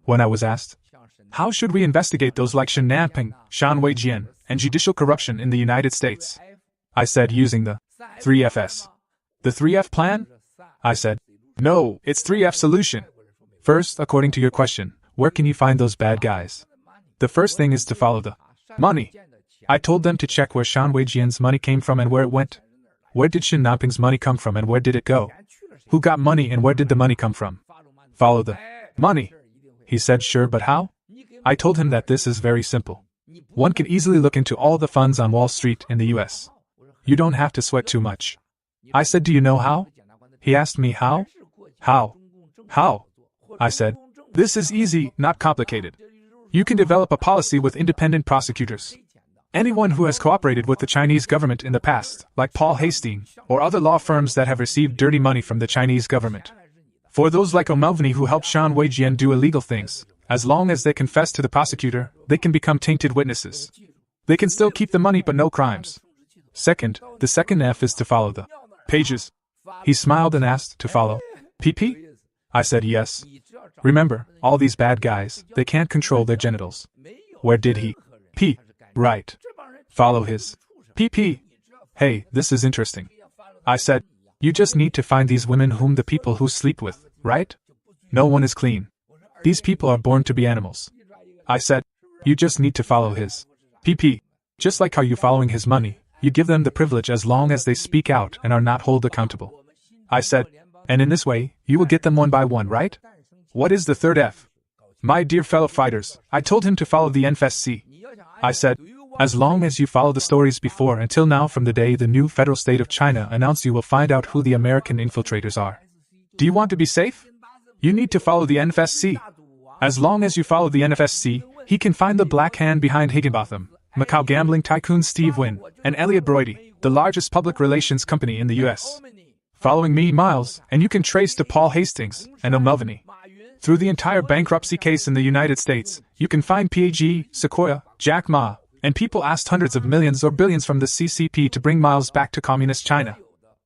When I was asked, how should we investigate those like Shen Nanping, Shan Weijian, and judicial corruption in the United States? I said using the 3Fs. The 3F plan? I said, no, it's 3F solution. First, according to your question, where can you find those bad guys? The first thing is to follow the money. I told them to check where Shan Weijian's money came from and where it went. Where did Shen Nanping's money come from and where did it go? Who got money and where did the money come from? Follow the money. He said, sure, but how? I told him that this is very simple. One can easily look into all the funds on Wall Street in the US. You don't have to sweat too much. I said, do you know how? He asked me how? How? How? I said, this is easy, not complicated. You can develop a policy with independent prosecutors. Anyone who has cooperated with the Chinese government in the past, like Paul Hastings, or other law firms that have received dirty money from the Chinese government. For those like O'Melveny who helped Shan Weijian do illegal things, as long as they confess to the prosecutor, they can become tainted witnesses. They can still keep the money but no crimes. Second, the second F is to follow the pages. He smiled and asked, to follow PP? I said yes. Remember, all these bad guys, they can't control their genitals. Where did he pee? Right. Follow his PP. Hey, this is interesting. I said, you just need to find these women whom the people who sleep with, right? No one is clean. These people are born to be animals. I said, you just need to follow his PP. Just like how you're following his money, you give them the privilege as long as they speak out and are not held accountable. I said, and in this way, you will get them one by one, right? What is the third F? My dear fellow fighters, I told him to follow the NFSC. I said, as long as you follow the stories before until now from the day the new federal state of China announced, you will find out who the American infiltrators are. Do you want to be safe? You need to follow the NFSC. As long as you follow the NFSC, he can find the black hand behind Higginbotham, Macau gambling tycoon Steve Wynn, and Elliot Broidy, the largest public relations company in the US. Following me, Miles, and you can trace to Paul Hastings and O'Melveny. Through the entire bankruptcy case in the United States, you can find PAG, Sequoia, Jack Ma, and people asked hundreds of millions or billions from the CCP to bring Miles back to communist China.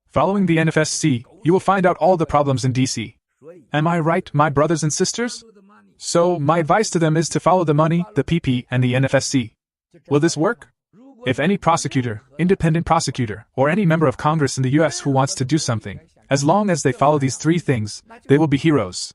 Following the NFSC, you will find out all the problems in DC. Am I right, my brothers and sisters? So, my advice to them is to follow the money, the PP, and the NFSC. Will this work? If any prosecutor, independent prosecutor, or any member of Congress in the US who wants to do something, as long as they follow these three things, they will be heroes.